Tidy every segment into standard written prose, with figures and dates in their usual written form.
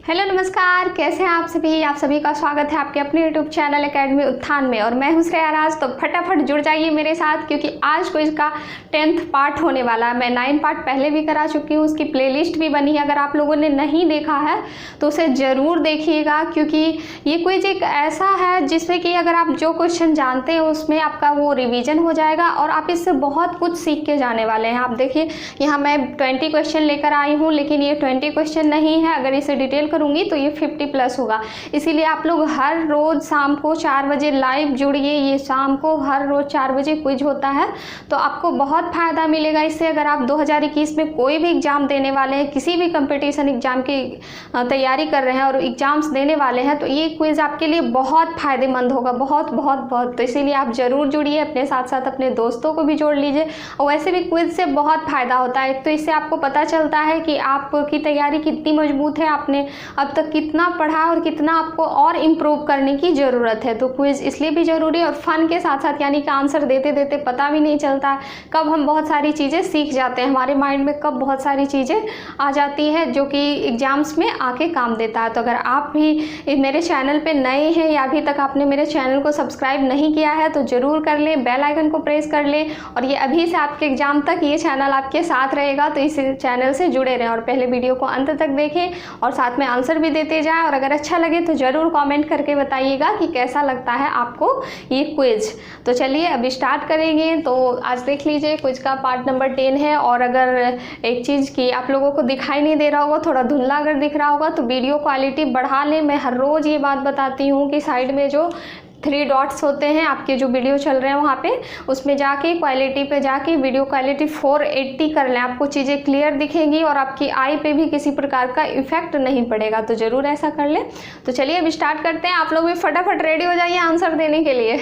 Hello नमस्कार, कैसे हैं आप सभी। आप सभी का स्वागत है आपके अपने यूट्यूब चैनल एकेडमी उत्थान में। और मैं हूं श्रेया राज। तो फटाफट जुड़ जाइए मेरे साथ, क्योंकि आज क्विज का 10th पार्ट होने वाला है। मैं 9 पार्ट पहले भी करा चुकी हूं, उसकी प्लेलिस्ट भी बनी है। अगर आप लोगों ने नहीं देखा है तो उसे ज़रूर देखिएगा, क्योंकि ये क्विज एक ऐसा है जिसमें कि अगर आप जो क्वेश्चन जानते हैं उसमें आपका वो रिविज़न हो जाएगा और आप इससे बहुत कुछ सीख के जाने वाले हैं। आप देखिए, यहाँ मैं 20 क्वेश्चन लेकर आई हूँ, लेकिन ये 20 क्वेश्चन नहीं है। अगर इसे डिटेल करूंगी तो ये 50 प्लस होगा। इसीलिए आप लोग हर रोज़ शाम को 4 बजे लाइव जुड़िए। ये शाम को हर रोज़ 4 बजे क्विज होता है, तो आपको बहुत फ़ायदा मिलेगा इससे। अगर आप 2021 में कोई भी एग्ज़ाम देने वाले हैं, किसी भी कंपटीशन एग्ज़ाम की तैयारी कर रहे हैं और एग्ज़ाम्स देने वाले हैं, तो ये क्विज़ आपके लिए बहुत फ़ायदेमंद होगा, बहुत बहुत बहुत। तो इसीलिए आप ज़रूर जुड़िए, अपने साथ साथ अपने दोस्तों को भी जोड़ लीजिए। और वैसे भी क्विज से बहुत फ़ायदा होता है। तो इससे आपको पता चलता है कि आपकी तैयारी कितनी मजबूत है, आपने अब तक कितना पढ़ा और कितना आपको और इम्प्रूव करने की ज़रूरत है। तो क्विज इसलिए भी ज़रूरी है, और फन के साथ साथ, यानी कि आंसर देते देते पता भी नहीं चलता कब हम बहुत सारी चीज़ें सीख जाते हैं, हमारे माइंड में कब बहुत सारी चीज़ें आ जाती है जो कि एग्ज़ाम्स में आके काम देता है। तो अगर आप भी मेरे चैनल पे नए हैं या अभी तक आपने मेरे चैनल को सब्सक्राइब नहीं किया है तो ज़रूर कर लें, बेल आइकन को प्रेस कर लें। और ये अभी से आपके एग्ज़ाम तक ये चैनल आपके साथ रहेगा, तो इस चैनल से जुड़े रहें और पहले वीडियो को अंत तक देखें और साथ में आंसर भी देते जाएं। और अगर अच्छा लगे तो ज़रूर कमेंट करके बताइएगा कि कैसा लगता है आपको ये क्विज। तो चलिए अभी स्टार्ट करेंगे। तो आज देख लीजिए, क्विज का पार्ट नंबर 10 है। और अगर एक चीज़ की आप लोगों को दिखाई नहीं दे रहा होगा, थोड़ा धुंधला अगर दिख रहा होगा, तो वीडियो क्वालिटी बढ़ा लें। मैं हर रोज़ ये बात बताती हूँ कि साइड में जो 3 डॉट्स होते हैं, आपके जो वीडियो चल रहे हैं वहाँ पे, उसमें जाके क्वालिटी पे जाके वीडियो क्वालिटी 480 कर लें। आपको चीज़ें क्लियर दिखेंगी और आपकी आई पे भी किसी प्रकार का इफेक्ट नहीं पड़ेगा। तो ज़रूर ऐसा कर लें। तो चलिए अभी स्टार्ट करते हैं। आप लोग भी फटाफट रेडी हो जाइए आंसर देने के लिए।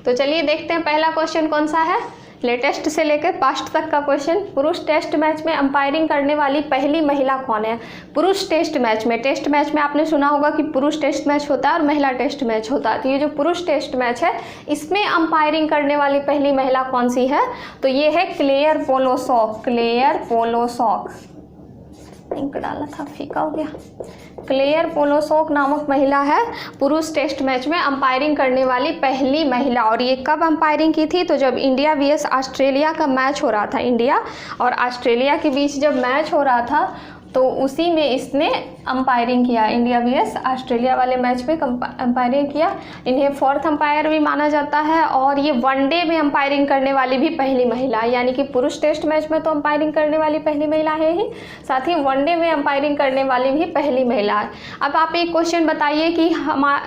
तो चलिए देखते हैं पहला क्वेश्चन कौन सा है। लेटेस्ट से लेकर पास्ट तक का क्वेश्चन। पुरुष टेस्ट मैच में अंपायरिंग करने वाली पहली महिला कौन है। पुरुष टेस्ट मैच में आपने सुना होगा कि पुरुष टेस्ट मैच होता है और महिला टेस्ट मैच होता है। तो ये जो पुरुष टेस्ट मैच है, इसमें अंपायरिंग करने वाली पहली महिला कौन सी है, तो ये है क्लेयर पोलोसॉक। इंक डाला था, फीका हो गया। क्लेयर पोलोसॉक नामक महिला है पुरुष टेस्ट मैच में अंपायरिंग करने वाली पहली महिला। और ये कब अंपायरिंग की थी, तो जब इंडिया vs ऑस्ट्रेलिया का मैच हो रहा था, इंडिया और ऑस्ट्रेलिया के बीच जब मैच हो रहा था, तो उसी में इसने अंपायरिंग किया। इंडिया vs ऑस्ट्रेलिया वाले मैच में अंपायरिंग किया। इन्हें 4th अंपायर भी माना जाता है। और ये वनडे में अंपायरिंग करने वाली भी पहली महिला है, यानी कि पुरुष टेस्ट मैच में तो अंपायरिंग करने वाली पहली महिला है ही, साथ ही वनडे में अंपायरिंग करने वाली भी पहली महिला है। अब आप एक क्वेश्चन बताइए कि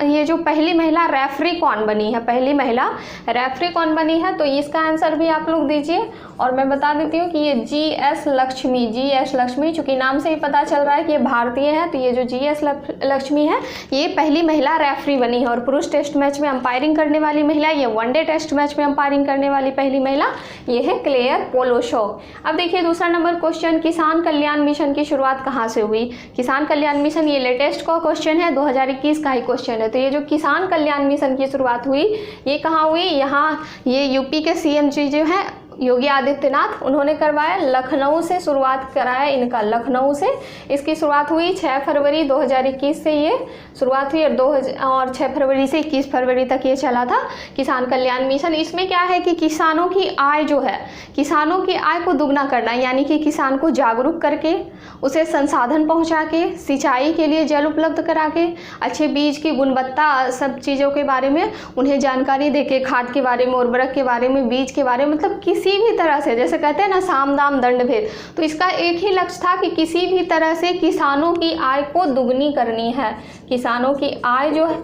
ये जो पहली महिला रेफरी कौन बनी है, पहली महिला रेफरी कौन बनी है, तो इसका आंसर भी आप लोग दीजिए। और मैं बता देती हूँ कि ये GS लक्ष्मी, चूँकि नाम से ही पता चल रहा है कि ये भारतीय है, तो ये जो GS लक्ष्मी है, ये पहली महिला रेफरी बनी है। और पुरुष टेस्ट मैच में अंपायरिंग करने वाली महिला, ये वनडे टेस्ट मैच में अंपायरिंग करने वाली पहली महिला, ये है क्लेयर पोलोसॉक। अब देखिए दूसरा नंबर क्वेश्चन, किसान कल्याण मिशन की शुरुआत कहाँ से हुई। किसान कल्याण मिशन ये लेटेस्ट का क्वेश्चन है, 2021 का ही क्वेश्चन है। तो ये जो किसान कल्याण मिशन की शुरुआत हुई, ये कहाँ हुई, यहाँ ये यूपी के CM जी जो है योगी आदित्यनाथ, उन्होंने करवाया। लखनऊ से शुरुआत कराया इनका, लखनऊ से इसकी शुरुआत हुई। 6 फरवरी 2021 से ये शुरुआत हुई और 6 फरवरी से 21 फरवरी तक ये चला था किसान कल्याण मिशन। इसमें क्या है कि किसानों की आय जो है, किसानों की आय को दुगना करना, यानी कि किसान को जागरूक करके, उसे संसाधन पहुँचा के, सिंचाई के लिए जल उपलब्ध करा के, अच्छे बीज की गुणवत्ता, सब चीज़ों के बारे में उन्हें जानकारी दे के, खाद के बारे में, उर्वरक के बारे में, बीज के बारे में, मतलब किसी भी तरह से, जैसे कहते हैं ना साम दाम दंड भेद, तो इसका एक ही लक्ष्य था कि किसी भी तरह से किसानों की आय को दुगनी करनी है। किसानों की आय जो है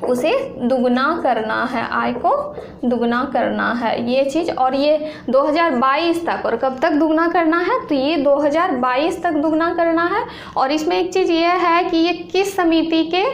उसे दुगना करना है, आय को दुगना करना है, ये चीज़। और ये 2022 तक, और कब तक दुगना करना है, तो ये 2022 तक दुगना करना है। और इसमें एक चीज़ ये है कि ये किस समिति के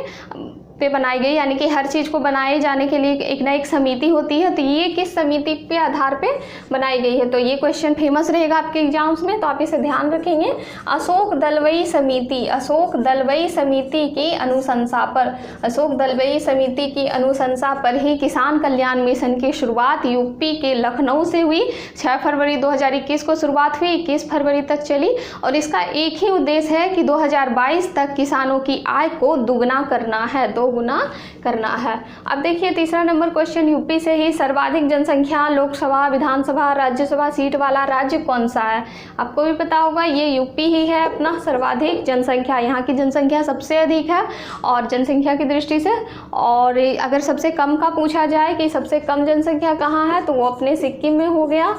पे बनाई गई, यानी कि हर चीज़ को बनाए जाने के लिए एक ना एक समिति होती है, तो ये किस समिति पे आधार पे बनाई गई है। तो ये क्वेश्चन फेमस रहेगा आपके एग्जाम्स में, तो आप इसे ध्यान रखेंगे। अशोक दलवई समिति, अशोक दलवई समिति की अनुशंसा पर, अशोक दलवई समिति की अनुशंसा पर ही किसान कल्याण मिशन की शुरुआत यूपी के लखनऊ से हुई। 6 फरवरी 2021 को शुरुआत हुई, 21 फरवरी तक चली, और इसका एक ही उद्देश्य है कि 2022 तक किसानों की आय को दुगना करना है, दोगुना करना है। अब देखिए तीसरा नंबर क्वेश्चन यूपी से ही, सर्वाधिक जनसंख्या लोकसभा, विधानसभा, राज्यसभा सीट वाला राज्य कौन सा है। आपको भी पता होगा ये यूपी ही है अपना, सर्वाधिक जनसंख्या, यहाँ की जनसंख्या सबसे अधिक है और जनसंख्या की दृष्टि से। और अगर सबसे कम का पूछा जाए कि सबसे कम जनसंख्या कहाँ है, तो वो अपने सिक्किम में हो गया।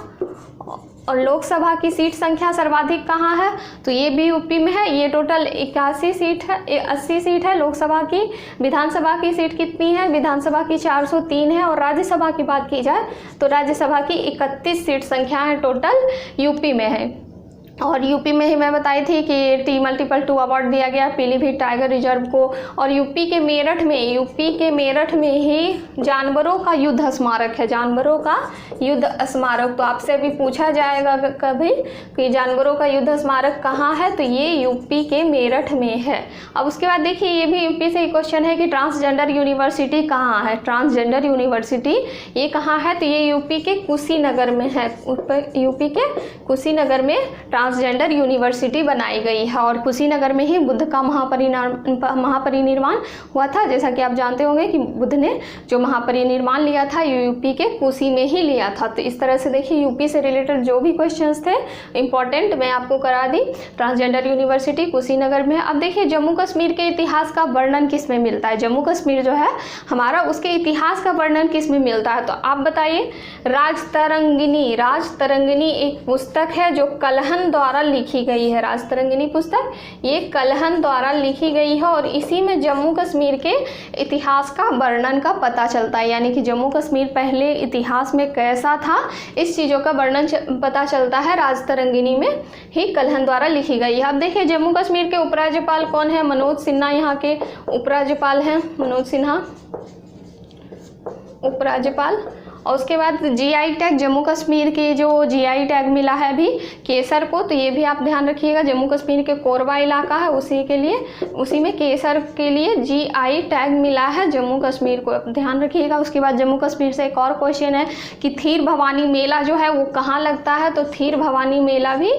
और लोकसभा की सीट संख्या सर्वाधिक कहाँ है, तो ये भी यूपी में है। ये टोटल 81 सीट है, 80 सीट है लोकसभा की। विधानसभा की सीट कितनी है, विधानसभा की 403 है। और राज्यसभा की बात की जाए तो राज्यसभा की 31 सीट संख्या है टोटल यूपी में है। और यूपी में ही मैं बताई थी कि T+2 अवार्ड दिया गया पीलीभीत टाइगर रिजर्व को। और यूपी के मेरठ में ही जानवरों का युद्ध स्मारक है, जानवरों का युद्ध स्मारक। तो आपसे अभी पूछा जाएगा कभी कि जानवरों का युद्ध स्मारक कहाँ है, तो ये यूपी के मेरठ में है। अब उसके बाद देखिए ये भी यूपी से क्वेश्चन है कि ट्रांसजेंडर यूनिवर्सिटी कहाँ है, ट्रांसजेंडर यूनिवर्सिटी ये कहाँ है, तो ये यूपी के कुशीनगर में है। यूपी के कुशीनगर में ट्रांसजेंडर यूनिवर्सिटी बनाई गई है। और कुशीनगर में ही बुद्ध का महापरिनिर्वाण हुआ था। जैसा कि आप जानते होंगे कि बुद्ध ने जो महापरिनिर्वाण लिया था यूपी के कुशी में ही लिया था। तो इस तरह से देखिए यूपी से रिलेटेड जो भी क्वेश्चंस थे इंपॉर्टेंट मैं आपको करा दी। ट्रांसजेंडर यूनिवर्सिटी कुशीनगर में। अब देखिए जम्मू कश्मीर के इतिहास का वर्णन किस में मिलता है, जम्मू कश्मीर जो है हमारा उसके इतिहास का वर्णन किस में मिलता है, तो आप बताइए। राजतरंगिनी एक पुस्तक है जो कलहन द्वारा लिखी गई है। राजतरंगिनी पुस्तक ये कलहन द्वारा लिखी गई है और इसी में जम्मू कश्मीर के इतिहास का वर्णन का पता चलता है, यानी कि जम्मू कश्मीर पहले इतिहास में कैसा था इस चीज़ों का वर्णन पता चलता है राजतरंगिनी में ही कलहन द्वारा लिखी गई है। अब देखिए जम्मू कश्मीर के उपराज्यपाल कौन है, मनोज सिन्हा यहाँ के उपराज्यपाल हैं, मनोज सिन्हा उपराज्यपाल। और उसके बाद जीआई टैग, जम्मू कश्मीर के जो जीआई टैग मिला है अभी केसर को, तो ये भी आप ध्यान रखिएगा। जम्मू कश्मीर के कोरबा इलाका है उसी में केसर के लिए जीआई टैग मिला है जम्मू कश्मीर को, ध्यान रखिएगा। उसके बाद जम्मू कश्मीर से एक और क्वेश्चन है कि थीर भवानी मेला जो है वो कहाँ लगता है, तो थीर भवानी मेला भी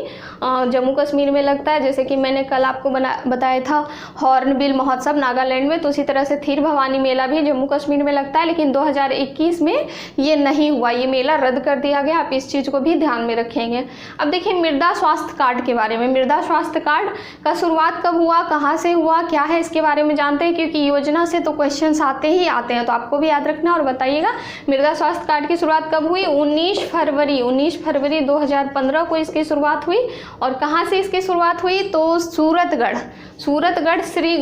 जम्मू कश्मीर में लगता है। जैसे कि मैंने कल आपको बताया था हॉर्नबिल महोत्सव नागालैंड में, तो उसी तरह से थीर भवानी मेला भी जम्मू कश्मीर में लगता है। लेकिन 2021 में ये नहीं हुआ, ये मेला रद्द कर दिया गया। आप इस चीज़ को भी ध्यान में रखेंगे। अब देखिए मृदा स्वास्थ्य कार्ड के बारे में, मृदा स्वास्थ्य कार्ड का शुरुआत कब हुआ, कहाँ से हुआ, क्या है, इसके बारे में जानते हैं, क्योंकि योजना से तो क्वेश्चंस आते हैं, तो आपको भी याद रखना और बताइएगा। मृदा स्वास्थ्य कार्ड की शुरुआत कब हुई, 19 फरवरी 2015 को इसकी शुरुआत हुई। और कहाँ से इसकी शुरुआत हुई, तो सूरतगढ़ श्री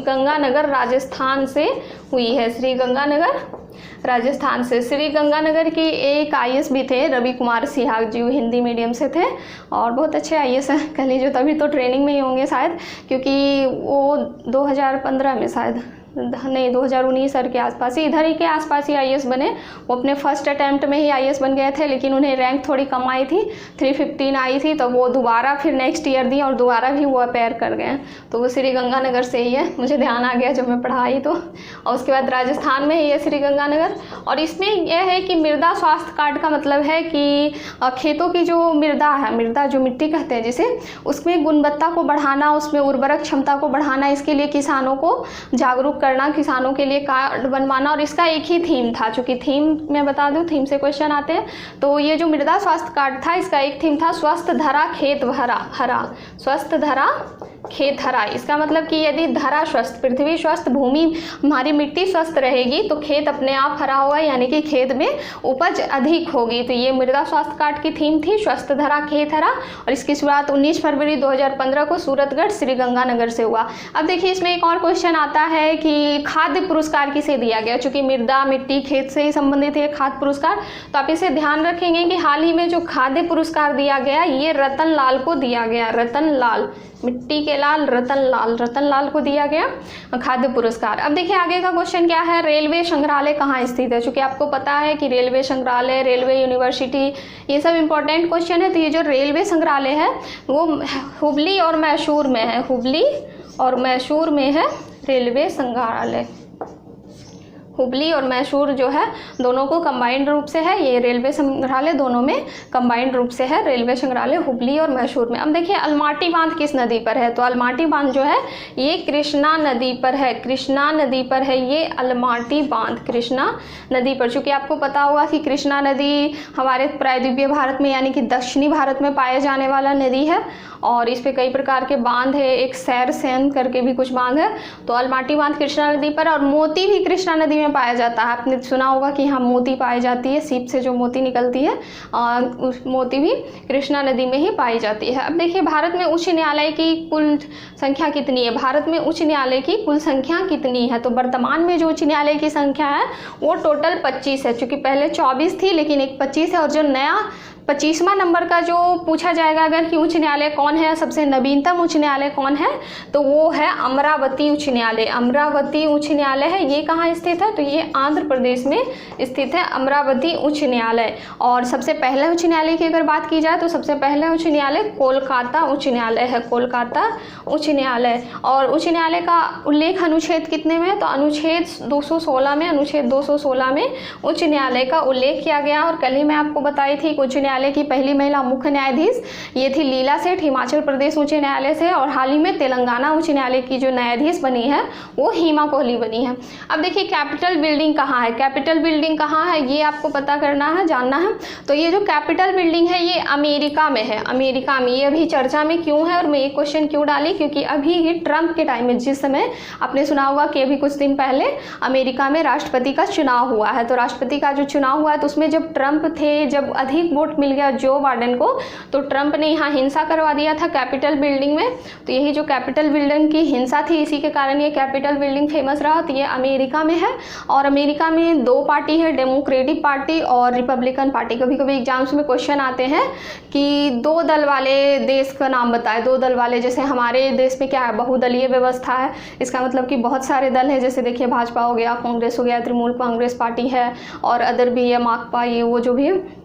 गंगानगर राजस्थान से हुई है, श्री गंगानगर राजस्थान से। श्री गंगानगर की एक आईएएस भी थे रवि कुमार सिहाग जी, हिंदी मीडियम से थे और बहुत अच्छे आईएएस हैं, कह लीजिए। तभी तो ट्रेनिंग में ही होंगे शायद, क्योंकि वो 2015 में शायद नहीं 2019 के आसपास ही, इधर ही के आसपास ही आईएएस बने। वो अपने फर्स्ट अटैम्प्ट में ही आईएएस बन गए थे, लेकिन उन्हें रैंक थोड़ी कम आई थी, 315 आई थी, तो वो दोबारा फिर नेक्स्ट ईयर दी और दोबारा भी वो अपेयर कर गए। तो वो श्री गंगानगर से ही है, मुझे ध्यान आ गया जब मैं पढ़ाई तो। और उसके बाद राजस्थान में ही है श्री गंगानगर। और इसमें यह है कि मृदा स्वास्थ्य कार्ड का मतलब है कि खेतों की जो मृदा है, मृदा जो मिट्टी कहते हैं जिसे, उसमें गुणवत्ता को बढ़ाना, उसमें उर्वरक क्षमता को बढ़ाना, इसके लिए किसानों को जागरूक करना, किसानों के लिए कार्ड बनवाना। और इसका एक ही थीम था, चूँकि थीम मैं बता दूं, थीम से क्वेश्चन आते हैं। तो ये जो मृदा स्वास्थ्य कार्ड था इसका एक थीम था स्वस्थ धरा खेत हरा, स्वस्थ धरा खेत हरा। इसका मतलब कि यदि धरा स्वस्थ, पृथ्वी स्वस्थ, भूमि हमारी मिट्टी स्वस्थ रहेगी तो खेत अपने आप हरा होगा, यानी कि खेत में उपज अधिक होगी। तो ये मृदा स्वास्थ्य कार्ड की थीम थी स्वस्थ धरा खेत हरा। और इसकी शुरुआत 19 फरवरी 2015 को सूरतगढ़ श्री गंगानगर से हुआ। अब देखिए इसमें एक और क्वेश्चन आता है कि खाद्य पुरस्कार किसे दिया गया, चूँकि मृदा मिट्टी खेत से ही संबंधित है खाद्य पुरस्कार, तो आप इसे ध्यान रखेंगे कि हाल ही में जो खाद्य पुरस्कार दिया गया ये रतन लाल को दिया गया, रतन लाल, मिट्टी के खेलाल रतन लाल को दिया गया खाद्य पुरस्कार। अब देखिए आगे का क्वेश्चन क्या है, रेलवे संग्रहालय कहाँ स्थित है। चूँकि आपको पता है कि रेलवे संग्रहालय, रेलवे यूनिवर्सिटी, ये सब इंपॉर्टेंट क्वेश्चन है। तो ये जो रेलवे संग्रहालय है वो हुबली और मैसूर में है, हुबली और मैसूर में है रेलवे संग्रहालय। हुबली और मैसूर जो है दोनों को कंबाइंड रूप से है, ये रेलवे संग्रहालय दोनों में कंबाइंड रूप से है रेलवे संग्रहालय हुबली और मैसूर में। अब देखिए अलमाटी बांध किस नदी पर है, तो अलमाटी बांध जो है ये कृष्णा नदी पर है, कृष्णा नदी पर है ये अलमाटी बांध, कृष्णा नदी पर। चूँकि आपको पता होगा कि कृष्णा नदी हमारे प्रायद्वीपीय भारत में यानी कि दक्षिणी भारत में पाए जाने वाला नदी है और इस पे कई प्रकार के बांध है, एक सैर सेन करके भी कुछ बांध है। तो अलमाटी बांध कृष्णा नदी पर, और मोती भी कृष्णा नदी में पाया जाता है। आपने सुना होगा कि हाँ मोती पाई जाती है, सीप से जो मोती निकलती है उस मोती भी कृष्णा नदी में ही पाई जाती है। अब देखिए भारत में उच्च न्यायालय की कुल संख्या कितनी है, भारत में उच्च न्यायालय की कुल संख्या कितनी है। तो वर्तमान में जो उच्च न्यायालय की संख्या है वो टोटल 25 है। चूँकि पहले 24 थी लेकिन एक 25 है, और जो नया 25वां नंबर का जो पूछा जाएगा अगर कि उच्च न्यायालय कौन है, सबसे नवीनतम उच्च न्यायालय कौन है, तो वो है अमरावती उच्च न्यायालय। अमरावती उच्च न्यायालय है, ये कहाँ स्थित है, तो ये आंध्र प्रदेश में स्थित है अमरावती उच्च न्यायालय। और सबसे पहले उच्च न्यायालय की अगर बात की जाए तो सबसे पहले उच्च न्यायालय कोलकाता उच्च न्यायालय है, कोलकाता उच्च न्यायालय। और उच्च न्यायालय का उल्लेख अनुच्छेद कितने में है, तो अनुच्छेद 216 में, अनुच्छेद 216 में उच्च न्यायालय का उल्लेख किया गया। और कल ही मैं आपको बताई थी उच्च न्यायालय की पहली महिला मुख्य न्यायाधीश ये थी लीला सेठ, हिमाचल प्रदेश उच्च न्यायालय से। और हाल ही में तेलंगाना उच्च न्यायालय की जो न्यायाधीश बनी है वो हिमा कोहली बनी है। अब देखिए कैपिटल बिल्डिंग कहाँ है, कैपिटल बिल्डिंग कहाँ है ये आपको पता करना है, जानना है। तो ये जो कैपिटल बिल्डिंग है ये अमेरिका में है, अमेरिका में। ये अभी चर्चा में क्यों है और मैं ये क्वेश्चन क्यों डाली, क्योंकि अभी ही ट्रंप के टाइम में, जिस समय आपने सुना होगा कि अभी कुछ दिन पहले अमेरिका में राष्ट्रपति का चुनाव हुआ है। तो राष्ट्रपति का जो चुनाव हुआ है तो उसमें जब ट्रंप थे, जब अधिक वोट मिल गया जो बाइडेन को, तो ट्रंप ने यहाँ हिंसा करवा दिया था कैपिटल बिल्डिंग में। तो यही जो कैपिटल बिल्डिंग की हिंसा थी इसी के कारण ये कैपिटल बिल्डिंग फेमस रहा। तो ये अमेरिका में है और अमेरिका में दो पार्टी है, डेमोक्रेटिक पार्टी और रिपब्लिकन पार्टी। कभी कभी एग्जाम्स में क्वेश्चन आते हैं कि दो दल वाले देश का नाम बताए, दो दल वाले, जैसे हमारे देश में क्या है बहुदलीय व्यवस्था है, इसका मतलब कि बहुत सारे दल हैं, जैसे देखिए भाजपा हो गया, कांग्रेस हो गया, तृणमूल कांग्रेस पार्टी है और अदर भी है, माकपा, ये वो जो भी है।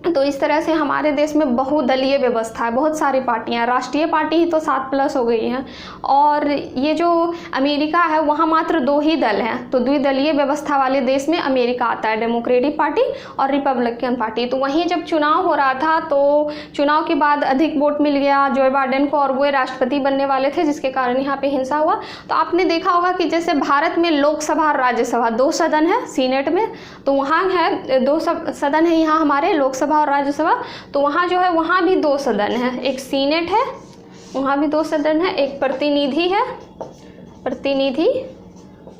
तो इस तरह से हमारे देश में बहुदलीय व्यवस्था है, बहुत सारी पार्टियां, राष्ट्रीय पार्टी ही तो 7+ हो गई हैं। और ये जो अमेरिका है वहाँ मात्र 2 ही दल हैं। तो द्विदलीय व्यवस्था वाले देश में अमेरिका आता है, डेमोक्रेटिक पार्टी और रिपब्लिकन पार्टी। तो वहीं जब चुनाव हो रहा था तो चुनाव के बाद अधिक वोट मिल गया जो बाइडेन को और वो राष्ट्रपति बनने वाले थे, जिसके कारण यहाँ पे हिंसा हुआ। तो आपने देखा होगा कि जैसे भारत में लोकसभा और राज्यसभा 2 सदन है सीनेट में, तो वहाँ है 2 सदन है यहाँ हमारे, लोकसभा और राज्यसभा। तो वहाँ जो है वहाँ भी 2 सदन है, एक सीनेट है, वहाँ भी 2 सदन है, एक प्रतिनिधि है, प्रतिनिधि,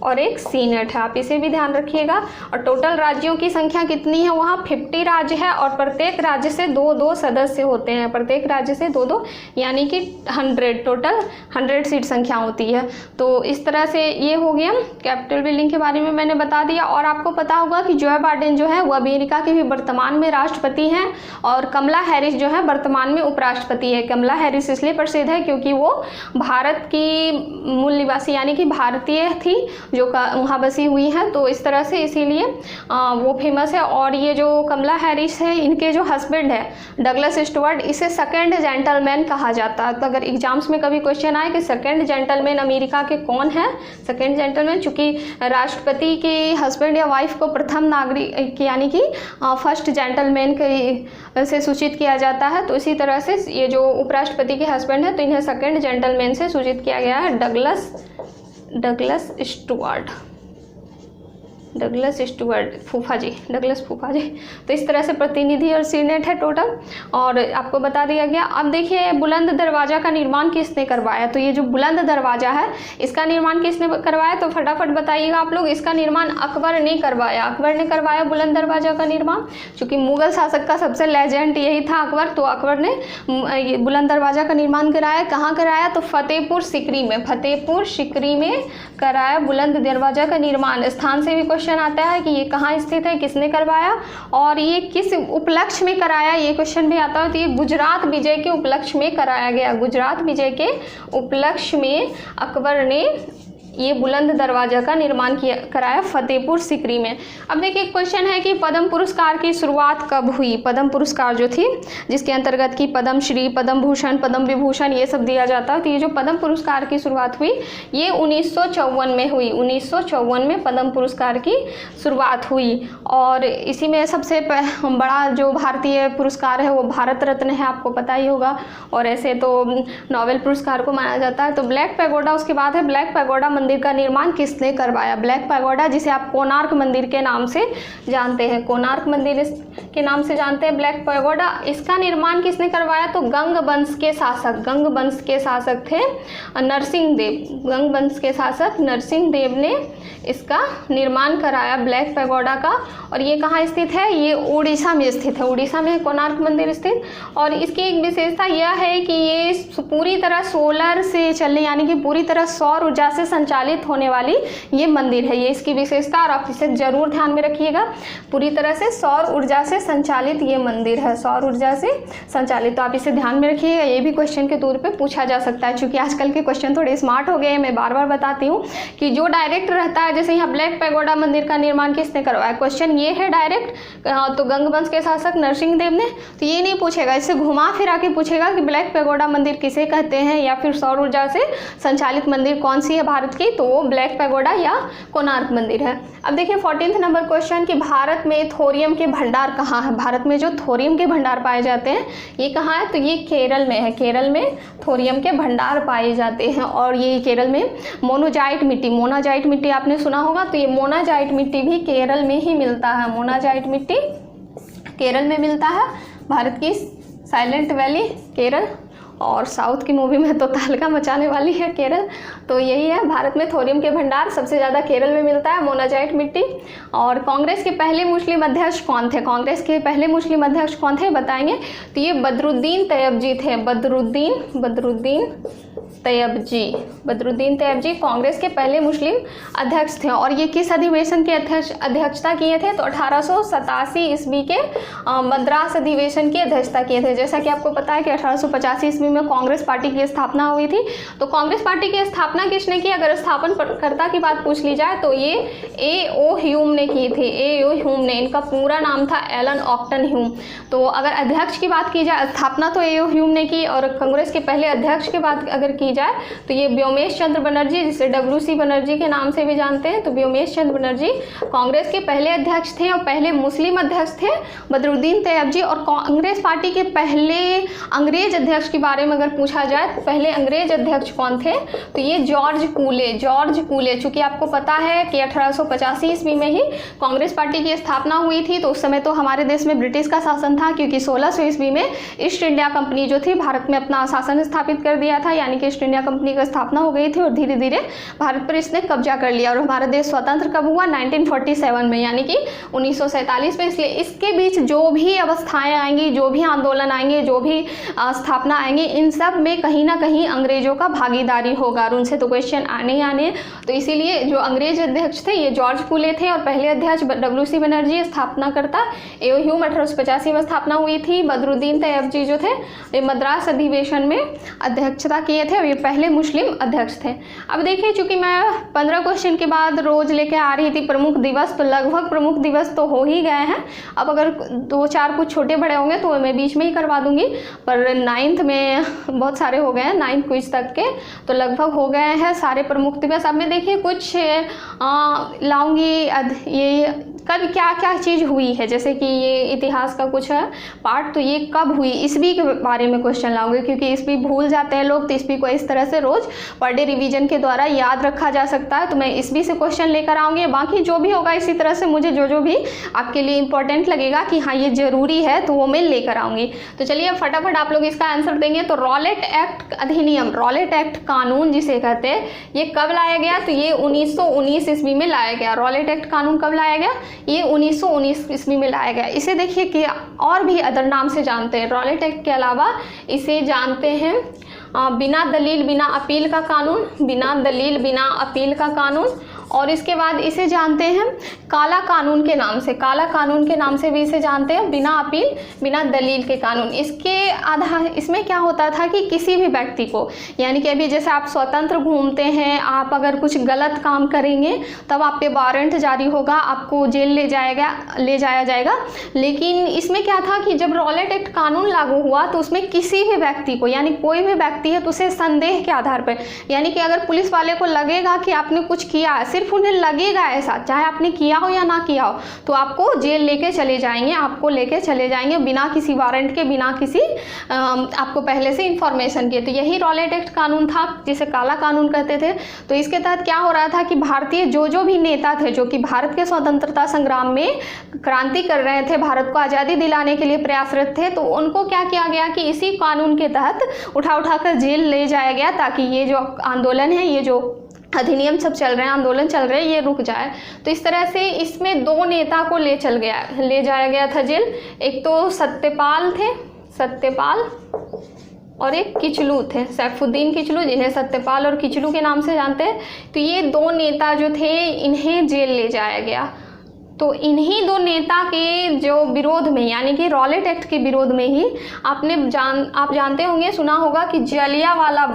और एक सीनेट है। आप इसे भी ध्यान रखिएगा। और टोटल राज्यों की संख्या कितनी है, वहाँ 50 राज्य है और प्रत्येक राज्य से 2-2 सदस्य होते हैं, प्रत्येक राज्य से 2-2 यानी कि 100, टोटल 100 सीट संख्या होती है। तो इस तरह से ये हो गया कैपिटल बिल्डिंग के बारे में मैंने बता दिया। और आपको पता होगा कि जो बाइडेन जो है वो अमेरिका के भी वर्तमान में राष्ट्रपति हैं और कमला हैरिस जो है वर्तमान में उपराष्ट्रपति है। कमला हैरिस इसलिए प्रसिद्ध है क्योंकि वो भारत की मूल निवासी यानी कि भारतीय थी जो वहाँ बसी हुई है, तो इस तरह से इसीलिए वो फेमस है। और ये जो कमला हैरिस है इनके जो हस्बैंड है डगलस स्टुअर्ट, इसे सेकंड जेंटलमैन कहा जाता है। तो अगर एग्जाम्स में कभी क्वेश्चन आए कि सेकंड जेंटलमैन अमेरिका के कौन है, सेकंड जेंटलमैन, चूँकि राष्ट्रपति के हस्बैंड या वाइफ को प्रथम नागरिक यानी कि फर्स्ट जेंटलमैन के से सूचित किया जाता है, तो इसी तरह से ये जो उपराष्ट्रपति के हस्बैंड है तो इन्हें सेकंड जेंटलमैन से सूचित किया गया है, डगलस स्टुअर्ट, डगलस स्टुअर्ट फूफा जी, डगलस फूफा जी। तो इस तरह से प्रतिनिधि और सीनेट है टोटल, और आपको बता दिया गया। अब देखिए बुलंद दरवाज़ा का निर्माण किसने करवाया, तो ये जो बुलंद दरवाज़ा है इसका निर्माण किसने करवाया, तो फटाफट बताइएगा आप लोग। इसका निर्माण अकबर ने करवाया, अकबर ने करवाया बुलंद दरवाज़ा का निर्माण। चूँकि मुगल शासक का सबसे लेजेंड यही था अकबर, तो अकबर ने बुलंद दरवाज़ा का निर्माण कराया। कहाँ कराया, तो फतेहपुर सीकरी में, फतेहपुर सीकरी में कराया बुलंद दरवाज़ा का निर्माण। स्थान से भी क्वेश्चन आता है कि ये कहाँ स्थित है, किसने करवाया और ये किस उपलक्ष्य में कराया, ये क्वेश्चन भी आता है। तो ये गुजरात विजय के उपलक्ष्य में कराया गया। गुजरात विजय के उपलक्ष्य में अकबर ने ये बुलंद दरवाजा का निर्माण कराया फतेहपुर सीकरी में। अब देखिए क्वेश्चन है कि पद्म पुरस्कार की शुरुआत कब हुई। पद्म पुरस्कार जो थी जिसके अंतर्गत की पद्म श्री, पद्म भूषण, पद्म विभूषण ये सब दिया जाता है। तो ये जो पद्म पुरस्कार की शुरुआत हुई ये 1954 में हुई। 1954 में पद्म पुरस्कार की शुरुआत हुई और इसी में सबसे बड़ा जो भारतीय पुरस्कार है वो भारत रत्न है, आपको पता ही होगा। और ऐसे तो नोबेल पुरस्कार को माना जाता है। तो ब्लैक पैगोडा उसके बाद है। ब्लैक पैगोडा मंदिर का निर्माण किसने करवाया। ब्लैक पैगोडा जिसे आप कोणार्क मंदिर के नाम से जानते हैं, कोणार्क मंदिर के नाम से जानते हैं ब्लैक पैगोडा, इसका निर्माण किसने करवाया। तो गंग वंश के शासक, गंग वंश के शासक थे नरसिंह देव। गंग वंश के शासक नरसिंह देव ने इसका निर्माण कराया ब्लैक पैगोडा का। और ये कहाँ स्थित है, ये उड़ीसा में स्थित है। उड़ीसा में कोणार्क मंदिर स्थित। और इसकी एक विशेषता यह है कि ये पूरी तरह सोलर से चलने यानी कि पूरी तरह सौर ऊर्जा से संचालित होने वाली ये मंदिर है। ये इसकी विशेषता और आप इसे जरूर ध्यान में रखिएगा। पूरी तरह से सौर ऊर्जा से संचालित ये मंदिर है, सौर ऊर्जा से संचालित। तो आप इसे ध्यान में रखिएगा। ये भी क्वेश्चन के तौर पे पूछा जा सकता है। चूंकि आजकल के क्वेश्चन थोड़े स्मार्ट हो गए हैं, मैं बार बार बताती हूँ कि जो डायरेक्ट रहता है, जैसे यहाँ ब्लैक पैगोडा मंदिर का निर्माण किसने करवाया, क्वेश्चन ये है डायरेक्ट तो गंग वंश के शासक नरसिंह देव ने। तो ये नहीं पूछेगा, इससे घुमा फिरा के पूछेगा कि ब्लैक पैगोडा मंदिर किसे कहते हैं या फिर सौर ऊर्जा से संचालित मंदिर कौन सी है भारत की, तो वो ब्लैक पैगोडा या कोणार्क मंदिर है। अब देखिए 14th नंबर क्वेश्चन कि भारत में थोरियम के भंडार कहाँ है। भारत में जो थोरियम के भंडार पाए जाते हैं ये कहाँ है, तो ये केरल में है। केरल में थोरियम के भंडार पाए जाते हैं और ये केरल में मोनाजाइट मिट्टी, मोनाजाइट मिट्टी आपने सुना होगा, तो ये मोनाजाइट मिट्टी भी केरल में ही मिलता है। मोनाजाइट मिट्टी केरल में मिलता है। भारत की साइलेंट वैली केरल, और साउथ की मूवी में तो तहलका मचाने वाली है केरल। तो यही है, भारत में थोरियम के भंडार सबसे ज़्यादा केरल में मिलता है, मोनाजाइट मिट्टी। और कांग्रेस के पहले मुस्लिम अध्यक्ष कौन थे, कांग्रेस के पहले मुस्लिम अध्यक्ष कौन थे बताएंगे, तो ये बदरुद्दीन तैयबजी थे। बदरुद्दीन तैयब जी कांग्रेस के पहले मुस्लिम अध्यक्ष थे। और ये किस अधिवेशन के अध्यक्षता किए थे, तो 1887 ईस्वी के मद्रास अधिवेशन की अध्यक्षता किए थे। जैसा कि आपको पता है कि 1885 ईस्वी में कांग्रेस पार्टी की स्थापना हुई थी। तो कांग्रेस पार्टी की स्थापना किसने की, अगर स्थापनकर्ता की बात पूछ ली जाए तो ये A.O. ह्यूम ने की थी। A.O. ह्यूम ने, इनका पूरा नाम था एलन ऑक्टन ह्यूम। तो अगर अध्यक्ष की बात की जाए, स्थापना तो A.O. ह्यूम ने की, और कांग्रेस के पहले अध्यक्ष की बात अगर की जाए तो ये व्योमेश चंद्र बनर्जी, जिसे WC बनर्जी के नाम से भी जानते हैं। तो व्योमेश चंद्र बनर्जी कांग्रेस के पहले अध्यक्ष थे और पहले मुस्लिम अध्यक्ष थे बदरुद्दीन तैयब जी। और कांग्रेस पार्टी के पहले अंग्रेज अध्यक्ष के बारे में अगर पूछा जाए तो पहले अंग्रेज अध्यक्ष कौन थे, तो ये जॉर्ज कूले। चूंकि आपको पता है कि 1885 ईस्वी में ही कांग्रेस पार्टी की स्थापना हुई थी। तो उस समय तो हमारे देश में ब्रिटिश का शासन था, क्योंकि 1600 ईस्वी में ईस्ट इंडिया कंपनी जो थी भारत में अपना शासन स्थापित कर दिया था, यानी कि ईस्ट इंडिया कंपनी की स्थापना हो गई थी और धीरे धीरे भारत पर इसने कब्जा कर लिया। और हमारा देश स्वतंत्र कब हुआ, 1947 में, यानी कि 1947 में। इसलिए इसके बीच जो भी अवस्थाएं आएंगी, जो भी आंदोलन आएंगे, जो भी स्थापना आएंगे, इन सब में कहीं ना कहीं अंग्रेजों का भागीदारी होगा और उनसे तो क्वेश्चन आने ही आने। तो इसीलिए जो अंग्रेज अध्यक्ष थे ये जॉर्ज कूले थे और पहले अध्यक्ष WC बनर्जी, स्थापनाकर्ता A.O. ह्यूम 1885 में स्थापना हुई थी। बदरुद्दीन तैयब जी जो थे ये मद्रास अधिवेशन में अध्यक्षता किए थे और ये पहले मुस्लिम अध्यक्ष थे। अब देखिए चूंकि मैं 15 क्वेश्चन के बाद रोज लेके आ रही थी प्रमुख दिवस, तो लगभग प्रमुख दिवस तो हो ही गए हैं। अब अगर 2-4 कुछ छोटे बड़े होंगे तो मैं बीच में ही करवा दूंगी, पर 9th में बहुत सारे हो गए हैं, 9th क्विज तक के तो लगभग हो गए हैं सारे प्रमुख दिवस। अब मैं देखिए कुछ लाऊंगी, ये कब क्या क्या चीज़ हुई है, जैसे कि ये इतिहास का कुछ है पार्ट, तो ये कब हुई, ईस्वी के बारे में क्वेश्चन लाऊंगी, क्योंकि ईस्वी भूल जाते हैं लोग। तो ईस्वी को इस तरह से रोज पर डे रिवीजन के द्वारा याद रखा जा सकता है। तो मैं ईस्वी से क्वेश्चन लेकर आऊँगी, बाकी जो भी होगा इसी तरह से मुझे जो भी आपके लिए इंपॉर्टेंट लगेगा कि हाँ ये जरूरी है तो वो मैं लेकर आऊँगी। तो चलिए अब फटाफट आप लोग इसका आंसर देंगे। तो रॉलेट एक्ट अधिनियम, रॉलेट एक्ट कानून जिसे कहते हैं, ये कब लाया गया, तो ये 1919 ईस्वी में लाया गया। रॉलेट एक्ट कानून कब लाया गया, ये 1919 ईस्वी में लाया गया। इसे देखिए कि और भी अदर नाम से जानते हैं, रॉलेट एक्ट के अलावा इसे जानते हैं बिना दलील बिना अपील का कानून, बिना दलील बिना अपील का कानून, और इसके बाद इसे जानते हैं काला कानून के नाम से, काला कानून के नाम से भी इसे जानते हैं, बिना अपील बिना दलील के कानून। इसके आधार इसमें क्या होता था कि किसी भी व्यक्ति को, यानी कि अभी जैसे आप स्वतंत्र घूमते हैं, आप अगर कुछ गलत काम करेंगे तब आप पे वारंट जारी होगा, आपको जेल ले जाया जाएगा। लेकिन इसमें क्या था कि जब रॉलेट एक्ट कानून लागू हुआ तो उसमें किसी भी व्यक्ति को, यानी कोई भी व्यक्ति है तो उसे संदेह के आधार पर, यानी कि अगर पुलिस वाले को लगेगा कि आपने कुछ किया है, सिर्फ उन्हें लगेगा ऐसा, चाहे आपने किया हो या ना किया हो, तो आपको जेल लेके चले जाएंगे, आपको लेके चले जाएंगे बिना किसी वारंट के, बिना किसी आपको पहले से इंफॉर्मेशन के। तो यही रॉलेट एक्ट कानून था जिसे काला कानून कहते थे। तो इसके तहत क्या हो रहा था कि भारतीय जो भी नेता थे जो कि भारत के स्वतंत्रता संग्राम में क्रांति कर रहे थे, भारत को आज़ादी दिलाने के लिए प्रयासरत थे, तो उनको क्या किया गया कि इसी कानून के तहत उठाकर जेल ले जाया गया, ताकि ये जो आंदोलन है, ये जो अधिनियम सब चल रहे हैं, आंदोलन चल रहे हैं, ये रुक जाए। तो इस तरह से इसमें 2 नेता को ले जाया गया था जेल। एक तो सत्यपाल थे, सत्यपाल, और एक किचलू थे, सैफुद्दीन किचलू, जिन्हें सत्यपाल और किचलू के नाम से जानते हैं। तो ये 2 नेता जो थे, इन्हें जेल ले जाया गया। तो इन्हीं 2 नेता के जो विरोध में, यानी कि रॉलेट एक्ट के विरोध में ही आप जानते होंगे, सुना होगा कि जलियांवाला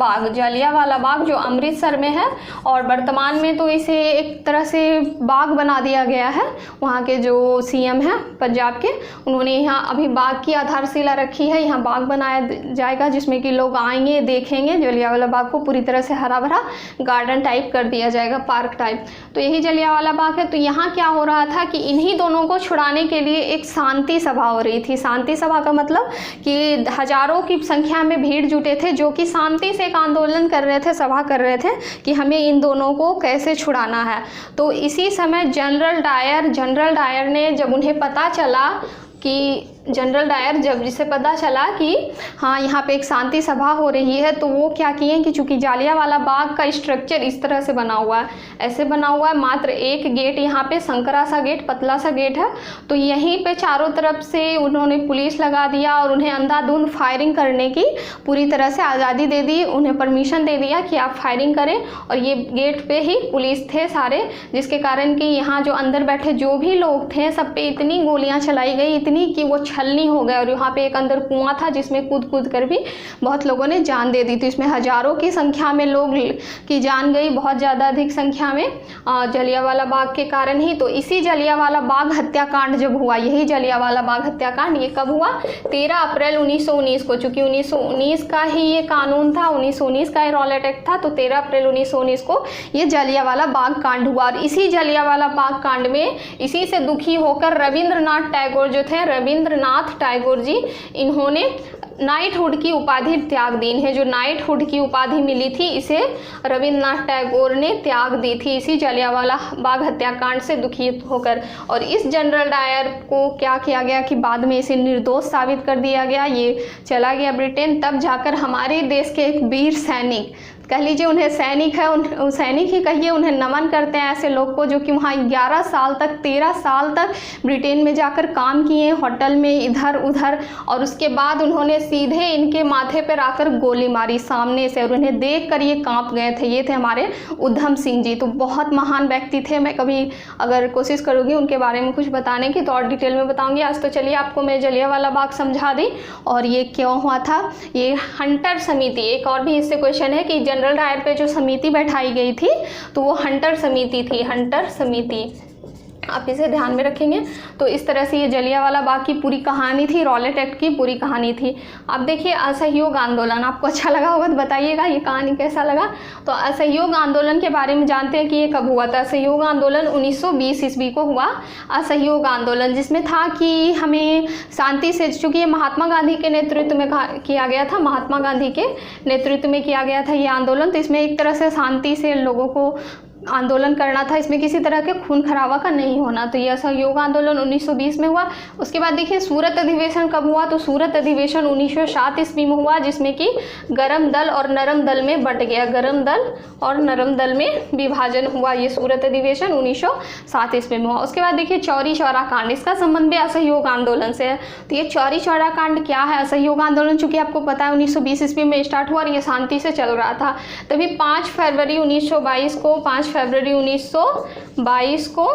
बाग जो अमृतसर में है, और वर्तमान में तो इसे एक तरह से बाग बना दिया गया है। वहाँ के जो सीएम हैं पंजाब के, उन्होंने यहाँ अभी बाग की आधारशिला रखी है, यहाँ बाग बनाया जाएगा जिसमें कि लोग आएंगे, देखेंगे। जलियांवाला बाग को पूरी तरह से हरा भरा गार्डन टाइप कर दिया जाएगा, पार्क टाइप। तो यही जलियांवाला बाग है। तो यहाँ क्या हो रहा था कि इन्हीं दोनों को छुड़ाने के लिए एक शांति सभा हो रही थी। शांति सभा का मतलब कि हजारों की संख्या में भीड़ जुटे थे जो कि शांति से एक आंदोलन कर रहे थे, सभा कर रहे थे कि हमें इन दोनों को कैसे छुड़ाना है। तो इसी समय जनरल डायर ने, जब उन्हें पता चला कि जिसे पता चला कि हाँ यहाँ पे एक शांति सभा हो रही है, तो वो क्या किए कि चूँकि जलियांवाला बाग का स्ट्रक्चर इस तरह से बना हुआ है, ऐसे बना हुआ है, मात्र एक गेट यहाँ पे, संकरा सा गेट, पतला सा गेट है। तो यहीं पे चारों तरफ से उन्होंने पुलिस लगा दिया और उन्हें अंधाधुंध फायरिंग करने की पूरी तरह से आज़ादी दे दी, उन्हें परमिशन दे दिया कि आप फायरिंग करें। और ये गेट पे ही पुलिस थे सारे, जिसके कारण कि यहाँ जो अंदर बैठे जो भी लोग थे सब पे इतनी गोलियाँ चलाई गई, इतनी कि वो छलनी हो गए। और यहाँ पे एक अंदर कुआं था जिसमें कूद कर भी बहुत लोगों ने जान दे दी। तो इसमें हजारों की संख्या में लोग की जान गई, बहुत ज़्यादा अधिक संख्या में, जलियांवाला बाग के कारण ही। तो इसी जलियांवाला बाग हत्याकांड जब हुआ, यही जलियांवाला बाग हत्याकांड, ये कब हुआ? 13 अप्रैल 1919 को। चूँकि 1919 का ही ये कानून था, 1919 का ये रॉलेट एक्ट था, तो 13 अप्रैल 1919 को ये जलियांवाला बाग कांड हुआ। और इसी जलियांवाला बाग कांड में इसी से दुखी होकर रविंद्रनाथ टैगोर जो थे, रविंद्रनाथ टैगोर जी, इन्होंने नाइटहुड की उपाधि त्याग दी। इन्हें जो नाइटहुड की उपाधि मिली थी, इसे रविंद्रनाथ टैगोर ने त्याग दी थी इसी जलियांवाला बाग हत्याकांड से दुखी होकर। और इस जनरल डायर को क्या किया गया कि बाद में इसे निर्दोष साबित कर दिया गया, ये चला गया ब्रिटेन। तब जाकर हमारे देश के एक वीर सैनिक, कह लीजिए उन्हें सैनिक है, उन सैनिक ही कहिए, उन्हें नमन करते हैं ऐसे लोग को जो कि वहाँ 11 साल तक 13 साल तक ब्रिटेन में जाकर काम किए, होटल में इधर उधर, और उसके बाद उन्होंने सीधे इनके माथे पर आकर गोली मारी सामने से, और उन्हें देख कर ये काँप गए थे। ये थे हमारे उधम सिंह जी। तो बहुत महान व्यक्ति थे। मैं कभी अगर कोशिश करूँगी उनके बारे में कुछ बताने की तो और डिटेल में बताऊँगी। आज तो चलिए आपको मैं जलियांवाला बाग समझा दी और ये क्यों हुआ था। ये हंटर समिति, एक और भी इससे क्वेश्चन है कि जनरल डायर पे जो समिति बैठाई गई थी तो वो हंटर समिति थी, हंटर समिति, आप इसे ध्यान में रखेंगे। तो इस तरह से ये जलियांवाला बाग की पूरी कहानी थी, रॉलेट एक्ट की पूरी कहानी थी। अब देखिए असहयोग आंदोलन, आपको अच्छा लगा होगा तो बताइएगा ये कहानी कैसा लगा। तो असहयोग आंदोलन के बारे में जानते हैं कि ये कब हुआ था। असहयोग आंदोलन 1920 ईस्वी को हुआ। असहयोग आंदोलन जिसमें था कि हमें शांति से, चूँकि ये महात्मा गांधी के नेतृत्व में किया गया था, महात्मा गांधी के नेतृत्व में किया गया था ये आंदोलन। तो इसमें एक तरह से शांति से लोगों को आंदोलन करना था, इसमें किसी तरह के खून खराबा का नहीं होना। तो यह असहयोग आंदोलन 1920 में हुआ। उसके बाद देखिए सूरत अधिवेशन कब हुआ, तो सूरत अधिवेशन 1907 ईस्वी में हुआ, जिसमें कि गरम दल और नरम दल में बट गया, गरम दल और नरम दल में विभाजन हुआ। ये सूरत अधिवेशन 1907 ईस्वी में हुआ। उसके बाद देखिए चौरी चौरा कांड, इसका संबंध भी असहयोग आंदोलन से है। तो ये चौरी चौरा कांड क्या है? असहयोग आंदोलन चूँकि आपको पता है 1920 ईस्वी में स्टार्ट हुआ और ये शांति से चल रहा था। तभी 5 फरवरी 1922 को, 5 फरवरी 1922 को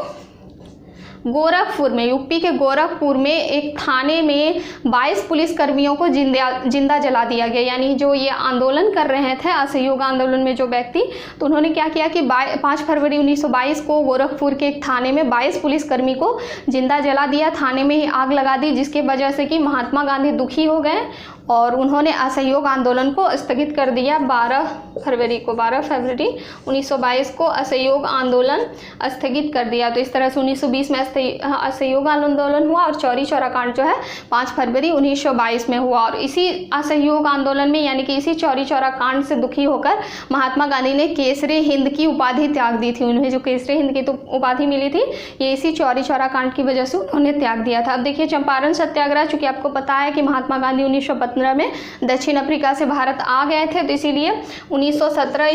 गोरखपुर में, यूपी के गोरखपुर में एक थाने में 22 पुलिसकर्मियों को जिंदा जला दिया गया। यानी जो ये आंदोलन कर रहे थे, असहयोग आंदोलन में जो व्यक्ति, तो उन्होंने क्या किया कि 5 फरवरी 1922 को गोरखपुर के एक थाने में 22 पुलिसकर्मी को जिंदा जला दिया, थाने में ही आग लगा दी, जिसके वजह से कि महात्मा गांधी दुखी हो गए और उन्होंने असहयोग आंदोलन को स्थगित कर दिया। 12 फरवरी 1922 को असहयोग आंदोलन स्थगित कर दिया। तो इस तरह से 1920 में असहयोग आंदोलन हुआ और चौरी चौरा कांड जो है 5 फरवरी 1922 में हुआ। और इसी असहयोग आंदोलन में, यानी कि इसी चौरी चौरा कांड से दुखी होकर महात्मा गांधी ने केसरी हिंद की उपाधि त्याग दी थी। उन्हें जो केसरी हिंद की तो उपाधि मिली थी, ये इसी चौरी चौरा कांड की वजह से उन्होंने त्याग दिया था। अब देखिए चंपारण सत्याग्रह, चूंकि आपको पता है कि महात्मा गांधी 1915 में दक्षिण अफ्रीका से भारत आ गए थे, तो इसीलिए 1917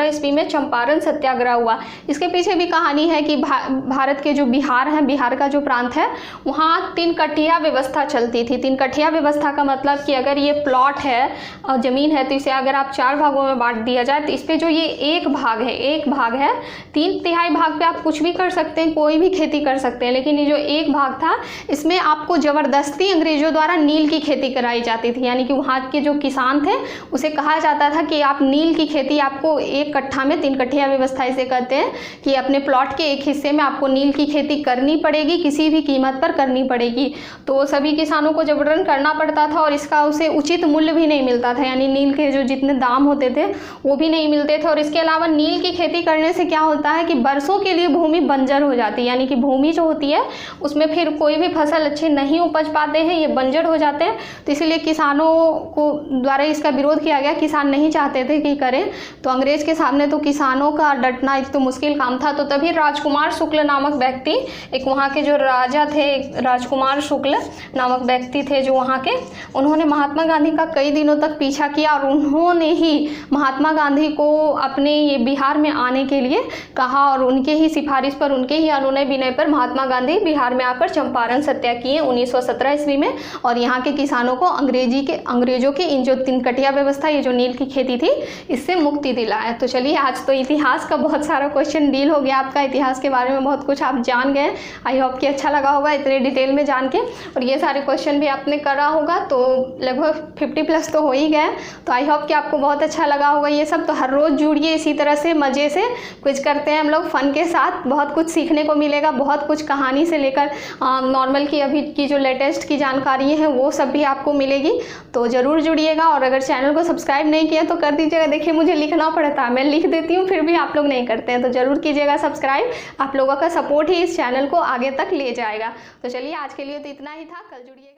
ईस्वी में चंपारण सत्याग्रह हुआ। इसके पीछे भी कहानी है कि भारत के जो बिहार है, बिहार का जो प्रांत है, वहाँ 3 कठिया व्यवस्था चलती थी। 3 कठिया व्यवस्था का मतलब कि अगर ये प्लॉट है और ज़मीन है, तो इसे अगर आप 4 भागों में बांट दिया जाए, तो इस पर जो ये एक भाग है 3/3 भाग पे आप कुछ भी कर सकते हैं, कोई भी खेती कर सकते हैं। लेकिन ये जो एक भाग था, इसमें आपको ज़बरदस्ती अंग्रेज़ों द्वारा नील की खेती कराई जाती थी। यानी कि वहाँ के जो किसान थे, उसे कहा जाता था कि आप नील की खेती, आपको एक कट्ठा में 3 कठिया व्यवस्था इसे कहते हैं कि अपने प्लॉट के एक हिस्से में आपको नील की खेती करनी पड़ेगी, किसी भी कीमत पर करनी पड़ेगी। तो सभी किसानों को जबरन करना पड़ता था और इसका उसे उचित मूल्य भी नहीं मिलता था। यानी नील के जो जितने दाम होते थे वो भी नहीं मिलते थे। और इसके अलावा नील की खेती करने से क्या होता है कि बरसों के लिए भूमि बंजर हो जाती है। यानी कि भूमि जो होती है उसमें फिर कोई भी फसल अच्छे नहीं उपज पाते हैं, ये बंजर हो जाते हैं। तो इसीलिए किसानों को द्वारा इसका विरोध किया गया। किसान नहीं चाहते थे कि करें, तो अंग्रेज के सामने तो किसानों का डटना एक तो मुश्किल काम था। तो तभी राजकुमार शुक्ल नामक व्यक्ति, एक वहाँ के जो राजा थे, राजकुमार शुक्ल नामक व्यक्ति थे जो वहाँ के, उन्होंने महात्मा गांधी का कई दिनों तक पीछा किया और उन्होंने ही महात्मा गांधी को अपने ये बिहार में आने के लिए कहा और उनके ही सिफारिश पर, उनके ही अनुनय विनय पर महात्मा गांधी बिहार में आकर चंपारण सत्याग्रह किए 1917 ईस्वी में। और यहाँ के किसानों को अंग्रेजों की इन जो 3 कठिया व्यवस्था, ये जो नील की खेती थी, इससे मुक्ति दिलाया। तो चलिए, आज तो इतिहास का बहुत सारा क्वेश्चन डील हो गया, आपका इतिहास के बारे में बहुत कुछ आप जान गए। आई होप कि अच्छा लगा होगा इतने डिटेल में जान के, और ये सारे क्वेश्चन भी आपने करा होगा, तो लगभग 50+ तो हो ही गए। तो आई होप कि आपको बहुत अच्छा लगा होगा ये सब। तो हर रोज़ जुड़िए इसी तरह से, मज़े से कुछ करते हैं हम लोग फन के साथ, बहुत कुछ सीखने को मिलेगा, बहुत कुछ कहानी से लेकर नॉर्मल की अभी की जो लेटेस्ट की जानकारी है वो सब भी आपको मिलेगी। तो ज़रूर जुड़िएगा, और अगर चैनल को सब्सक्राइब नहीं किया तो कर दीजिएगा। देखिए मुझे लिखना पड़ता है, मैं लिख देती हूँ, फिर भी आप लोग नहीं करते हैं, तो ज़रूर कीजिएगा सब्सक्राइब। आप लोगों का सपोर्ट ही इस चैनल को आगे तक ले जाएगा। तो चलिए, आज के लिए तो इतना ही था, कल जुड़िएगा।